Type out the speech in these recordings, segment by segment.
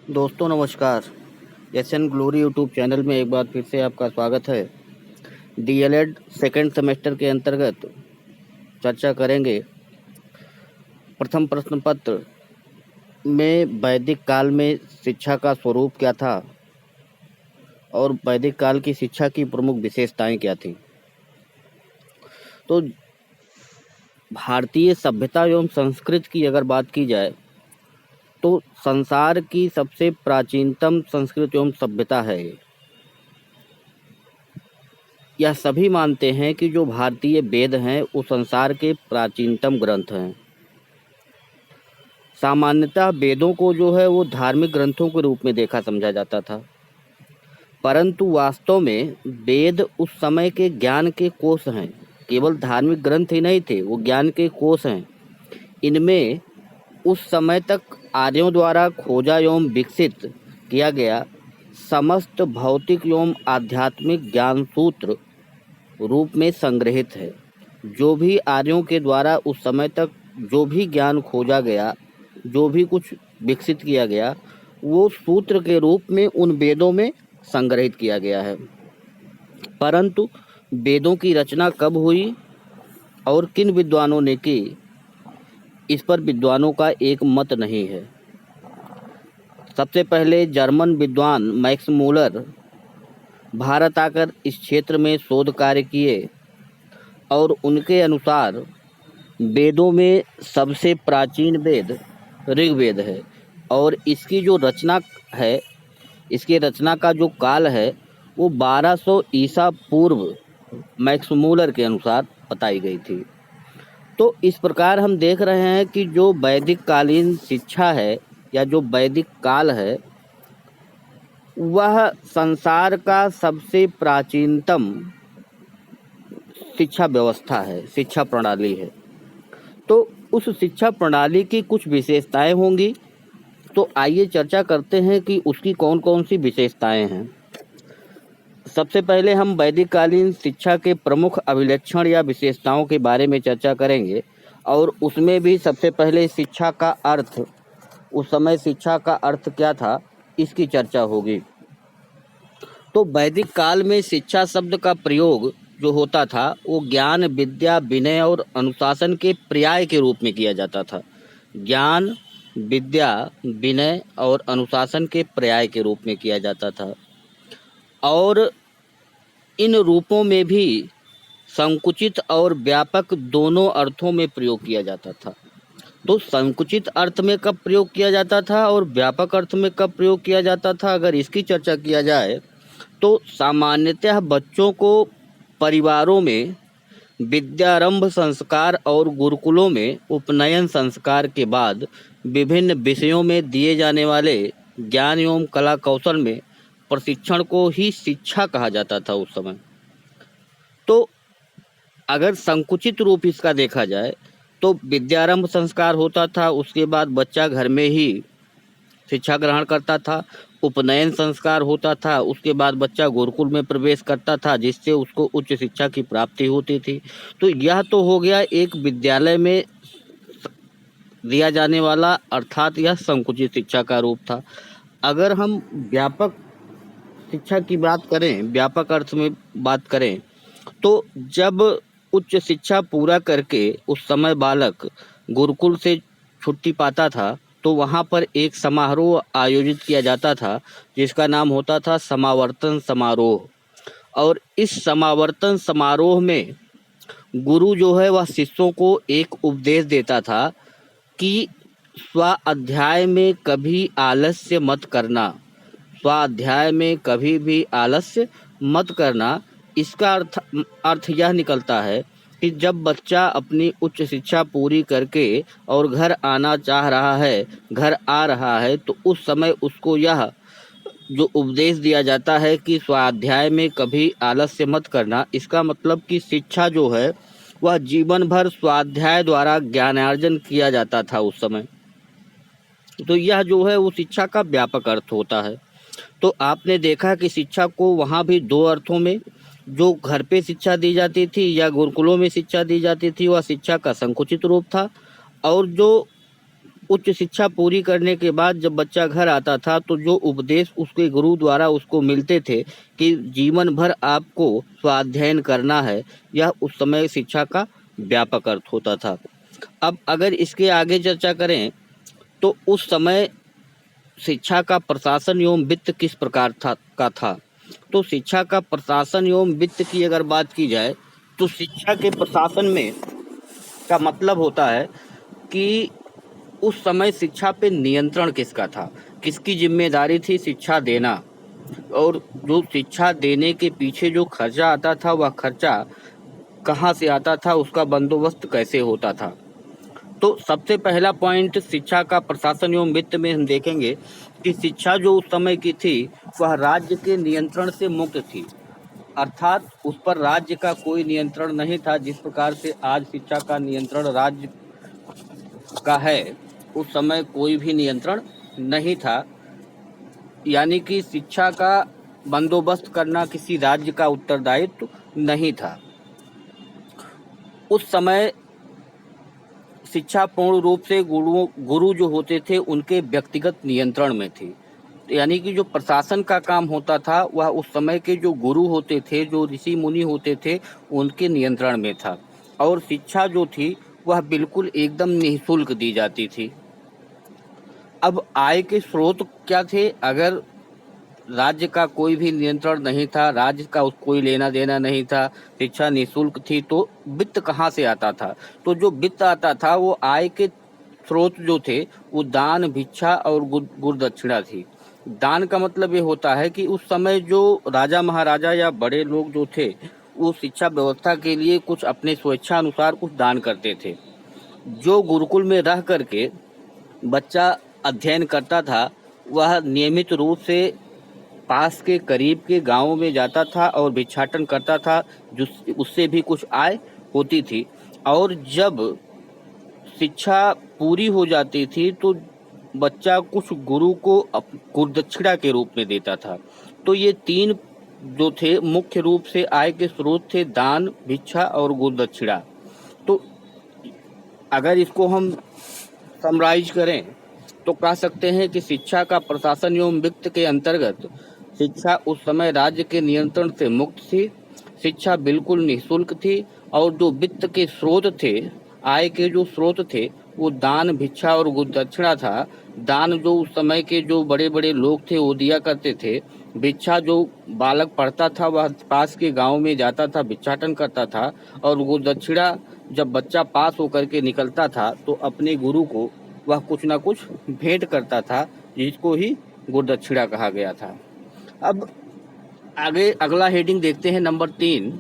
दोस्तों नमस्कार। SN glory YouTube channel में एक बार फिर से आपका स्वागत है। डीएलएड सेकंड सेमेस्टर के अंतर्गत चर्चा करेंगे प्रथम प्रश्न पत्र में वैदिक काल में शिक्षा का स्वरूप क्या था और वैदिक काल की शिक्षा की प्रमुख विशेषताएं क्या थीं। तो भारतीय सभ्यता एवं संस्कृति की अगर बात की जाए तो संसार की सबसे प्राचीनतम संस्कृति एवं सभ्यता है ये। यह सभी मानते हैं कि जो भारतीय वेद हैं वो संसार के प्राचीनतम ग्रंथ हैं। सामान्यतः वेदों को जो है वो धार्मिक ग्रंथों के रूप में देखा समझा जाता था, परंतु वास्तव में वेद उस समय के ज्ञान के कोश हैं। केवल धार्मिक ग्रंथ ही नहीं थे, वो ज्ञान के कोश हैं। इनमें उस समय तक आर्यों द्वारा खोजा एवं विकसित किया गया समस्त भौतिक एवं आध्यात्मिक ज्ञान सूत्र रूप में संग्रहित है। जो भी आर्यों के द्वारा उस समय तक जो भी ज्ञान खोजा गया, जो भी कुछ विकसित किया गया, वो सूत्र के रूप में उन वेदों में संग्रहित किया गया है। परंतु वेदों की रचना कब हुई और किन विद्वानों ने की, इस पर विद्वानों का एक मत नहीं है। सबसे पहले जर्मन विद्वान मैक्स मूलर भारत आकर इस क्षेत्र में शोध कार्य किए और उनके अनुसार वेदों में सबसे प्राचीन वेद ऋग्वेद है और इसकी जो रचना है, इसके रचना का जो काल है वो 1200 ईसा पूर्व मैक्स मूलर के अनुसार बताई गई थी। तो इस प्रकार हम देख रहे हैं कि जो वैदिक कालीन शिक्षा है या जो वैदिक काल है वह संसार का सबसे प्राचीनतम शिक्षा व्यवस्था है, शिक्षा प्रणाली है। तो उस शिक्षा प्रणाली की कुछ विशेषताएं होंगी, तो आइए चर्चा करते हैं कि उसकी कौन कौन सी विशेषताएं हैं। सबसे पहले हम वैदिक कालीन शिक्षा के प्रमुख अभिलक्षण या विशेषताओं के बारे में चर्चा करेंगे और उसमें भी सबसे पहले शिक्षा का अर्थ, उस समय शिक्षा का अर्थ क्या था, इसकी चर्चा होगी। तो वैदिक काल में शिक्षा शब्द का प्रयोग जो होता था वो ज्ञान, विद्या, विनय और अनुशासन के पर्याय के रूप में किया जाता था। ज्ञान, विद्या, विनय और अनुशासन के पर्याय के रूप में किया जाता था और इन रूपों में भी संकुचित और व्यापक दोनों अर्थों में प्रयोग किया जाता था। तो संकुचित अर्थ में कब प्रयोग किया जाता था और व्यापक अर्थ में कब प्रयोग किया जाता था, अगर इसकी चर्चा किया जाए तो सामान्यतः बच्चों को परिवारों में विद्यारंभ संस्कार और गुरुकुलों में उपनयन संस्कार के बाद विभिन्न विषयों में दिए जाने वाले ज्ञान एवं कला कौशल में प्रशिक्षण को ही शिक्षा कहा जाता था उस समय। तो अगर संकुचित रूप इसका देखा जाए तो विद्यारंभ संस्कार होता था, उसके बाद बच्चा घर में ही शिक्षा ग्रहण करता था। उपनयन संस्कार होता था, उसके बाद बच्चा गुरुकुल में प्रवेश करता था जिससे उसको उच्च शिक्षा की प्राप्ति होती थी। तो यह तो हो गया एक विद्यालय में दिया जाने वाला, अर्थात यह संकुचित शिक्षा का रूप था। अगर हम व्यापक शिक्षा की बात करें, व्यापक अर्थ में बात करें, तो जब उच्च शिक्षा पूरा करके उस समय बालक गुरुकुल से छुट्टी पाता था तो वहाँ पर एक समारोह आयोजित किया जाता था जिसका नाम होता था समावर्तन समारोह। और इस समावर्तन समारोह में गुरु जो है वह शिष्यों को एक उपदेश देता था कि स्वाध्याय में कभी आलस्य मत करना, स्वाध्याय में कभी भी आलस्य मत करना। इसका अर्थ यह निकलता है कि जब बच्चा अपनी उच्च शिक्षा पूरी करके और घर आना चाह रहा है, घर आ रहा है, तो उस समय उसको यह जो उपदेश दिया जाता है कि स्वाध्याय में कभी आलस्य मत करना। इसका मतलब कि शिक्षा जो है वह जीवन भर स्वाध्याय द्वारा ज्ञानार्जन किया जाता था उस समय। तो यह जो है वो शिक्षा का व्यापक अर्थ होता है। तो आपने देखा कि शिक्षा को वहाँ भी दो अर्थों में, जो घर पे शिक्षा दी जाती थी या गुरुकुलों में शिक्षा दी जाती थी, वह शिक्षा का संकुचित रूप था, और जो उच्च शिक्षा पूरी करने के बाद जब बच्चा घर आता था तो जो उपदेश उसके गुरु द्वारा उसको मिलते थे कि जीवन भर आपको स्वाध्ययन करना है, यह उस समय शिक्षा का व्यापक अर्थ होता था। अब अगर इसके आगे चर्चा करें तो उस समय शिक्षा का प्रशासन एवं वित्त किस प्रकार था। तो शिक्षा का प्रशासन एवं वित्त की अगर बात की जाए तो शिक्षा के प्रशासन में का मतलब होता है कि उस समय शिक्षा पे नियंत्रण किसका था, किसकी जिम्मेदारी थी शिक्षा देना, और जो शिक्षा देने के पीछे जो खर्चा आता था वह खर्चा कहाँ से आता था, उसका बंदोबस्त कैसे होता था। तो सबसे पहला पॉइंट शिक्षा का प्रशासन एवं वित्त में हम देखेंगे कि शिक्षा जो उस समय की थी वह राज्य के नियंत्रण से मुक्त थी, अर्थात उस पर राज्य का कोई नियंत्रण नहीं था। जिस प्रकार से आज शिक्षा का नियंत्रण राज्य का है, उस समय कोई भी नियंत्रण नहीं था, यानी कि शिक्षा का बंदोबस्त करना किसी राज्य का उत्तरदायित्व नहीं था। उस समय शिक्षा पूर्ण रूप से गुरु जो होते थे उनके व्यक्तिगत नियंत्रण में थी, यानी कि जो प्रशासन का काम होता था वह उस समय के जो गुरु होते थे, जो ऋषि मुनि होते थे, उनके नियंत्रण में था। और शिक्षा जो थी वह बिल्कुल एकदम निःशुल्क दी जाती थी। अब आय के स्रोत क्या थे? अगर राज्य का कोई भी नियंत्रण नहीं था, राज्य का कोई लेना देना नहीं था, शिक्षा निःशुल्क थी, तो वित्त कहाँ से आता था? तो जो वित्त आता था वो आय के स्रोत जो थे वो दान, भिक्षा और गुरु दक्षिणा थी। दान का मतलब ये होता है कि उस समय जो राजा महाराजा या बड़े लोग जो थे वो शिक्षा व्यवस्था के लिए कुछ अपने स्वेच्छा अनुसार कुछ दान करते थे। जो गुरुकुल में रह करके बच्चा अध्ययन करता था वह नियमित रूप से पास के करीब के गांवों में जाता था और भिक्षाटन करता था, जो उससे भी कुछ आय होती थी। और जब शिक्षा पूरी हो जाती थी तो बच्चा कुछ गुरु को गुरुदक्षिणा के रूप में देता था। तो ये तीन जो थे मुख्य रूप से आय के स्रोत थे, दान, भिक्षा और गुरुदक्षिणा। तो अगर इसको हम समराइज करें तो कह सकते हैं कि शिक्षा का प्रशासन एवं वित्त के अंतर्गत शिक्षा उस समय राज्य के नियंत्रण से मुक्त थी, शिक्षा बिल्कुल निःशुल्क थी, और जो वित्त के स्रोत थे, आय के जो स्रोत थे, वो दान, भिक्षा और गुरुदक्षिणा था। दान जो उस समय के जो बड़े बड़े लोग थे वो दिया करते थे, भिक्षा जो बालक पढ़ता था वह पास के गांव में जाता था, भिक्षाटन करता था, और गुरुदक्षिणा जब बच्चा पास होकर के निकलता था तो अपने गुरु को वह कुछ ना कुछ भेंट करता था, जिसको ही गुरुदक्षिणा कहा गया था। अब आगे अगला हेडिंग देखते हैं, नंबर 3,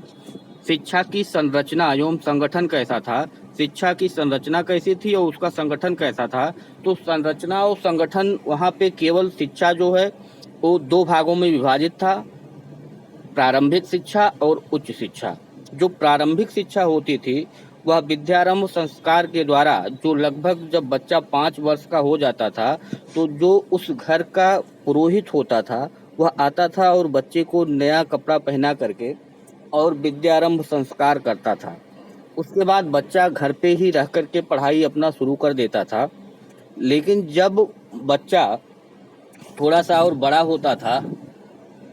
शिक्षा की संरचना एवं संगठन कैसा था। शिक्षा की संरचना कैसी थी और उसका संगठन कैसा था। तो संरचना और संगठन वहाँ पे केवल शिक्षा जो है वो 2 भागों में विभाजित था, प्रारंभिक शिक्षा और उच्च शिक्षा। जो प्रारंभिक शिक्षा होती थी वह विद्यारंभ संस्कार के द्वारा, जो लगभग जब बच्चा 5 वर्ष का हो जाता था तो जो उस घर का पुरोहित होता था वह आता था और बच्चे को नया कपड़ा पहना करके और विद्यारंभ संस्कार करता था। उसके बाद बच्चा घर पे ही रह करके पढ़ाई अपना शुरू कर देता था। लेकिन जब बच्चा थोड़ा सा और बड़ा होता था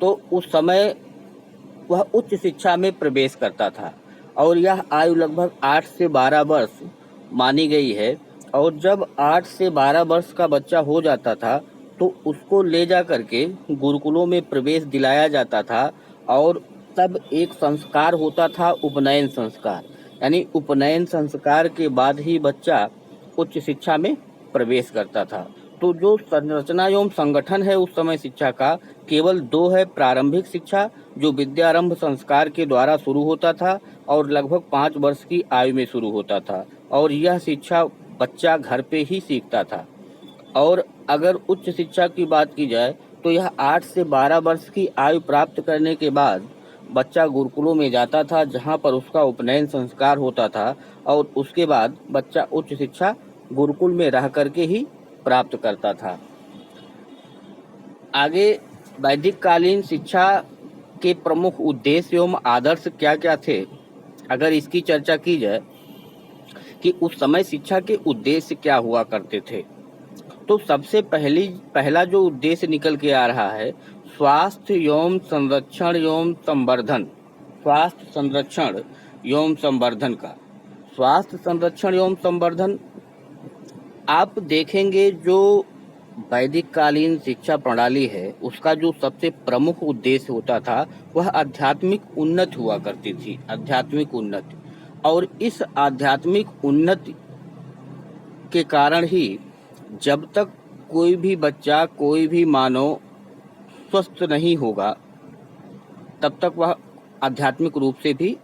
तो उस समय वह उच्च शिक्षा में प्रवेश करता था, और यह आयु लगभग 8 से 12 वर्ष मानी गई है। और जब 8 से 12 वर्ष का बच्चा हो जाता था तो उसको ले जा करके गुरुकुलों में प्रवेश दिलाया जाता था, और तब एक संस्कार होता था, उपनयन संस्कार, यानी उपनयन संस्कार के बाद ही बच्चा उच्च शिक्षा में प्रवेश करता था। तो जो संरचना एवं संगठन है उस समय शिक्षा का केवल 2 है, प्रारंभिक शिक्षा जो विद्यारंभ संस्कार के द्वारा शुरू होता था और लगभग 5 वर्ष की आयु में शुरू होता था, और यह शिक्षा बच्चा घर पे ही सीखता था। और अगर उच्च शिक्षा की बात की जाए तो यह 8 से 12 वर्ष की आयु प्राप्त करने के बाद बच्चा गुरुकुलों में जाता था, जहां पर उसका उपनयन संस्कार होता था, और उसके बाद बच्चा उच्च शिक्षा गुरुकुल में रह करके ही प्राप्त करता था। आगे वैदिक कालीन शिक्षा के प्रमुख उद्देश्य एवं आदर्श क्या क्या थे, अगर इसकी चर्चा की जाए कि उस समय शिक्षा के उद्देश्य क्या हुआ करते थे। तो सबसे पहला जो उद्देश्य निकल के आ रहा है, स्वास्थ्य एवं संरक्षण एवं संवर्धन, स्वास्थ्य संरक्षण एवं संवर्धन का। स्वास्थ्य संरक्षण एवं संवर्धन, आप देखेंगे जो वैदिक कालीन शिक्षा प्रणाली है, उसका जो सबसे प्रमुख उद्देश्य होता था वह आध्यात्मिक उन्नति हुआ करती थी, आध्यात्मिक उन्नति। और इस आध्यात्मिक उन्नति के कारण ही जब तक कोई भी बच्चा, कोई भी मानव स्वस्थ नहीं होगा, तब तक वह आध्यात्मिक रूप से भी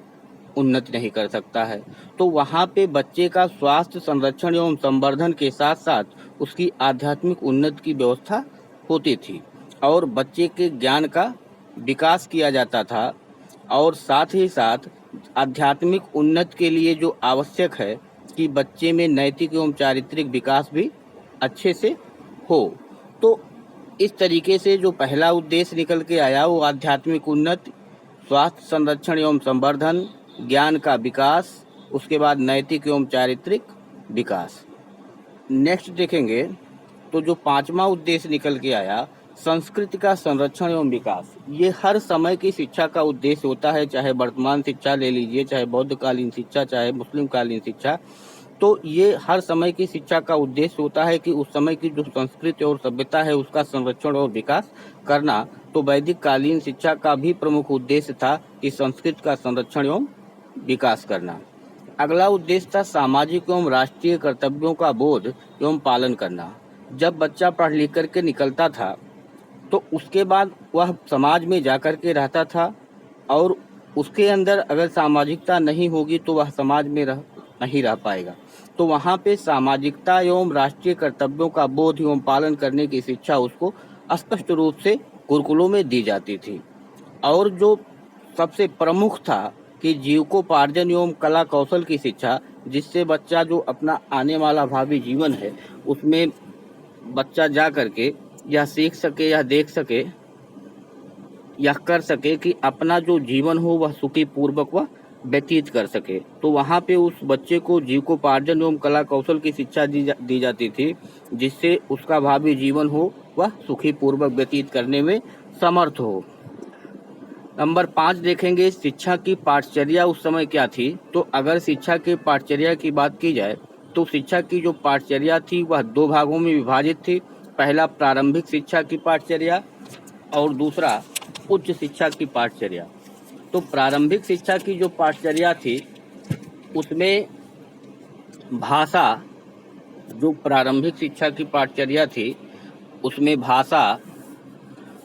उन्नति नहीं कर सकता है। तो वहाँ पे बच्चे का स्वास्थ्य संरक्षण एवं संवर्धन के साथ साथ उसकी आध्यात्मिक उन्नति की व्यवस्था होती थी और बच्चे के ज्ञान का विकास किया जाता था। और साथ ही साथ आध्यात्मिक उन्नति के लिए जो आवश्यक है कि बच्चे में नैतिक एवं चारित्रिक विकास भी अच्छे से हो। तो इस तरीके से जो पहला उद्देश्य निकल के आया वो आध्यात्मिक उन्नति, स्वास्थ्य संरक्षण एवं संवर्धन, ज्ञान का विकास, उसके बाद नैतिक एवं चारित्रिक विकास। नेक्स्ट देखेंगे तो जो पांचवा उद्देश्य निकल के आया, संस्कृति का संरक्षण एवं विकास। ये हर समय की शिक्षा का उद्देश्य होता है, चाहे वर्तमान शिक्षा ले लीजिए, चाहे बौद्धकालीन शिक्षा, चाहे मुस्लिम कालीन शिक्षा। तो ये हर समय की शिक्षा का उद्देश्य होता है कि उस समय की जो संस्कृति और सभ्यता है उसका संरक्षण और विकास करना। तो वैदिक कालीन शिक्षा का भी प्रमुख उद्देश्य था कि संस्कृति का संरक्षण एवं विकास करना। अगला उद्देश्य था सामाजिक एवं राष्ट्रीय कर्तव्यों का बोध एवं पालन करना। जब बच्चा पढ़ लिख करके निकलता था तो उसके बाद वह समाज में जाकर के रहता था और उसके अंदर अगर सामाजिकता नहीं होगी तो वह समाज में नहीं रह पाएगा। तो वहाँ पे सामाजिकता एवं राष्ट्रीय कर्तव्यों का बोध एवं पालन करने की शिक्षा उसको स्पष्ट रूप से गुरुकुलों में दी जाती थी। और जो सबसे प्रमुख था कि जीविकोपार्जन एवं कला कौशल की शिक्षा, जिससे बच्चा जो अपना आने वाला भावी जीवन है उसमें बच्चा जा करके यह सीख सके, यह देख सके, यह कर सके कि अपना जो जीवन हो वह सुखी पूर्वक वह व्यतीत कर सके। तो वहाँ पे उस बच्चे को जीविकोपार्जन एवं कला कौशल की शिक्षा दी जाती थी, जिससे उसका भावी जीवन हो वह सुखी पूर्वक व्यतीत करने में समर्थ हो। नंबर 5 देखेंगे, शिक्षा की पाठचर्या उस समय क्या थी। तो अगर शिक्षा की पाठचर्या की बात की जाए तो शिक्षा की जो पाठचर्या थी वह 2 भागों में विभाजित थी। पहला प्रारंभिक शिक्षा की पाठचर्या और दूसरा उच्च शिक्षा की पाठचर्या। तो प्रारंभिक शिक्षा की जो पाठचर्या थी उसमें भाषा, जो प्रारंभिक शिक्षा की पाठचर्या थी उसमें भाषा,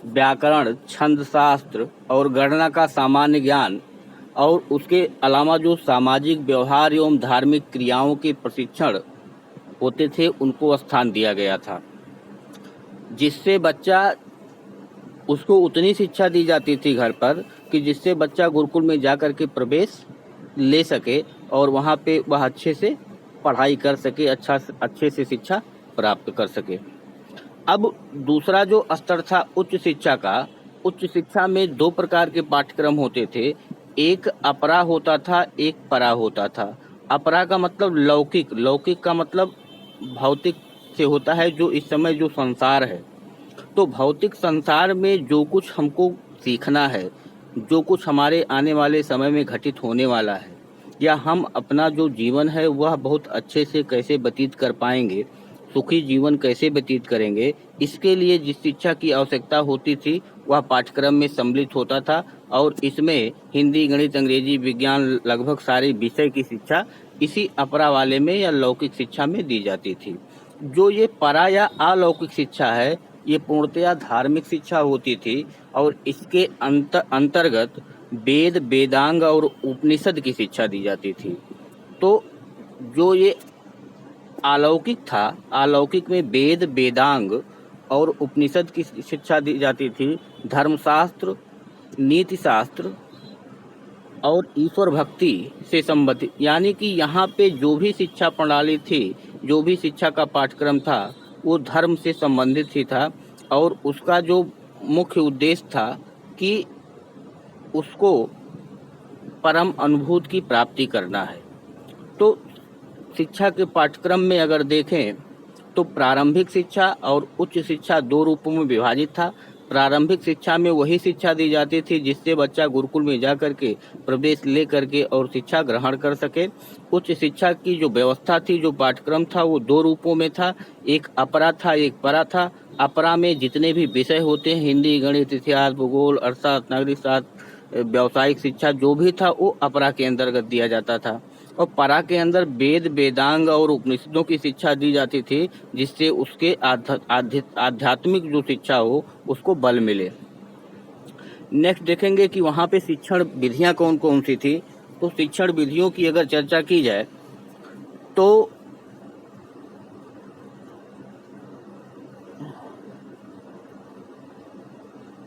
व्याकरण, छंद शास्त्र और गणना का सामान्य ज्ञान और उसके अलावा जो सामाजिक व्यवहार एवं धार्मिक क्रियाओं के प्रशिक्षण होते थे उनको स्थान दिया गया था, जिससे बच्चा, उसको उतनी शिक्षा दी जाती थी घर पर कि जिससे बच्चा गुरुकुल में जाकर के प्रवेश ले सके और वहाँ पे वह अच्छे से पढ़ाई कर सके, अच्छे से शिक्षा प्राप्त कर सके। अब दूसरा जो स्तर था उच्च शिक्षा का, उच्च शिक्षा में 2 प्रकार के पाठ्यक्रम होते थे, एक अपरा होता था, एक परा होता था। अपरा का मतलब लौकिक, लौकिक का मतलब भौतिक से होता है, जो इस समय जो संसार है। तो भौतिक संसार में जो कुछ हमको सीखना है, जो कुछ हमारे आने वाले समय में घटित होने वाला है, या हम अपना जो जीवन है वह बहुत अच्छे से कैसे व्यतीत कर पाएंगे, सुखी जीवन कैसे व्यतीत करेंगे, इसके लिए जिस शिक्षा की आवश्यकता होती थी वह पाठ्यक्रम में सम्मिलित होता था। और इसमें हिंदी, गणित, अंग्रेजी, विज्ञान, लगभग सारे विषय की शिक्षा इसी अपरा वाले में या लौकिक शिक्षा में दी जाती थी। जो ये परा या अलौकिक शिक्षा है ये पूर्णतया धार्मिक शिक्षा होती थी और इसके अंतर्गत वेद, वेदांग और उपनिषद की शिक्षा दी जाती थी। तो जो ये अलौकिक था, अलौकिक में वेद, वेदांग और उपनिषद की शिक्षा दी जाती थी, धर्मशास्त्र, नीति शास्त्र और ईश्वर भक्ति से संबंधित। यानी कि यहाँ पे जो भी शिक्षा प्रणाली थी, जो भी शिक्षा का पाठ्यक्रम था वो धर्म से संबंधित ही था और उसका जो मुख्य उद्देश्य था कि उसको परम अनुभूति की प्राप्ति करना है। तो शिक्षा के पाठ्यक्रम में अगर देखें तो प्रारंभिक शिक्षा और उच्च शिक्षा दो रूपों में विभाजित था। प्रारंभिक शिक्षा में वही शिक्षा दी जाती थी जिससे बच्चा गुरुकुल में जा करके प्रवेश ले करके और शिक्षा ग्रहण कर सके। उच्च शिक्षा की जो व्यवस्था थी, जो पाठ्यक्रम था, वो दो रूपों में था, एक अपरा था, एक परा था। अपरा में जितने भी विषय होते हैं, हिंदी, गणित, इतिहास, भूगोल, अर्थशास्त्र, नागरिक शास्त्र, व्यावसायिक शिक्षा, जो भी था वो अपरा के अंतर्गत दिया जाता था। और परा के अंदर वेद, वेदांग और उपनिषदों की शिक्षा दी जाती थी जिससे उसके आध्यात्मिक जो शिक्षा हो उसको बल मिले। नेक्स्ट देखेंगे कि वहाँ पे शिक्षण विधियाँ कौन कौन सी थी। तो शिक्षण विधियों की अगर चर्चा की जाए तो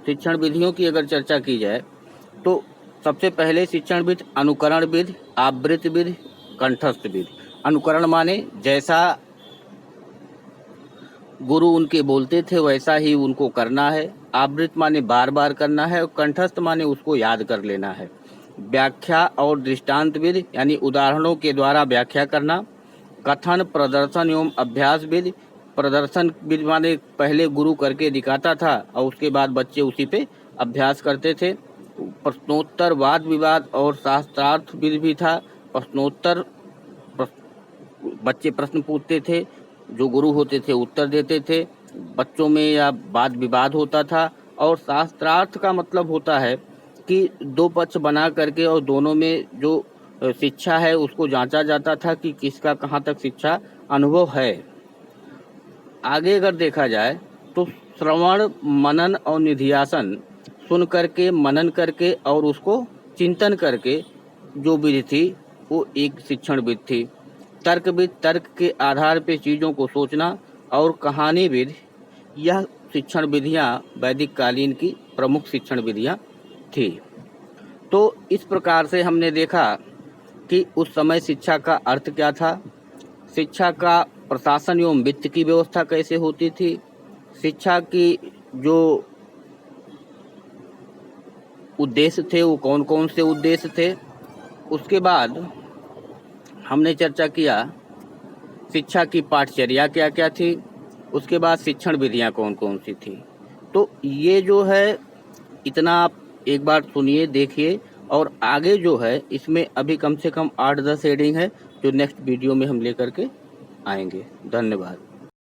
शिक्षण विधियों की अगर चर्चा की जाए तो सबसे पहले शिक्षण विधि अनुकरण विधि, आवृत्ति विधि, कंठस्थ विधि। अनुकरण माने जैसा गुरु उनके बोलते थे वैसा ही उनको करना है। आवृत्ति माने बार बार करना है। और कंठस्थ माने उसको याद कर लेना है। व्याख्या और दृष्टांत विधि यानी उदाहरणों के द्वारा व्याख्या करना। कथन, प्रदर्शन एवं अभ्यास विधि। प्रदर्शन विधि माने पहले गुरु करके दिखाता था और उसके बाद बच्चे उसी पे अभ्यास करते थे। प्रश्नोत्तर, वाद विवाद और शास्त्रार्थ विधि भी था। प्रश्नोत्तर, बच्चे प्रश्न पूछते थे, जो गुरु होते थे उत्तर देते थे, बच्चों में या वाद विवाद होता था। और शास्त्रार्थ का मतलब होता है कि दो पक्ष बना करके और दोनों में जो शिक्षा है उसको जांचा जाता था कि किसका कहाँ तक शिक्षा अनुभव है। आगे अगर देखा जाए तो श्रवण, मनन और निधिध्यासन, सुन करके, मनन करके और उसको चिंतन करके जो विधि थी वो एक शिक्षण विधि थी। तर्क विधि, तर्क के आधार पे चीज़ों को सोचना। और कहानी विधि, यह शिक्षण विधियाँ वैदिक कालीन की प्रमुख शिक्षण विधियाँ थी। तो इस प्रकार से हमने देखा कि उस समय शिक्षा का अर्थ क्या था, शिक्षा का प्रशासन एवं वित्त की व्यवस्था कैसे होती थी, शिक्षा की जो उद्देश्य थे वो कौन कौन से उद्देश्य थे। उसके बाद हमने चर्चा किया शिक्षा की पाठचर्या क्या क्या थी। उसके बाद शिक्षण विधियाँ कौन कौन सी थी। तो ये जो है इतना आप एक बार सुनिए, देखिए। और आगे जो है इसमें अभी कम से कम 8-10 हेडिंग है जो नेक्स्ट वीडियो में हम लेकर के आएंगे। धन्यवाद।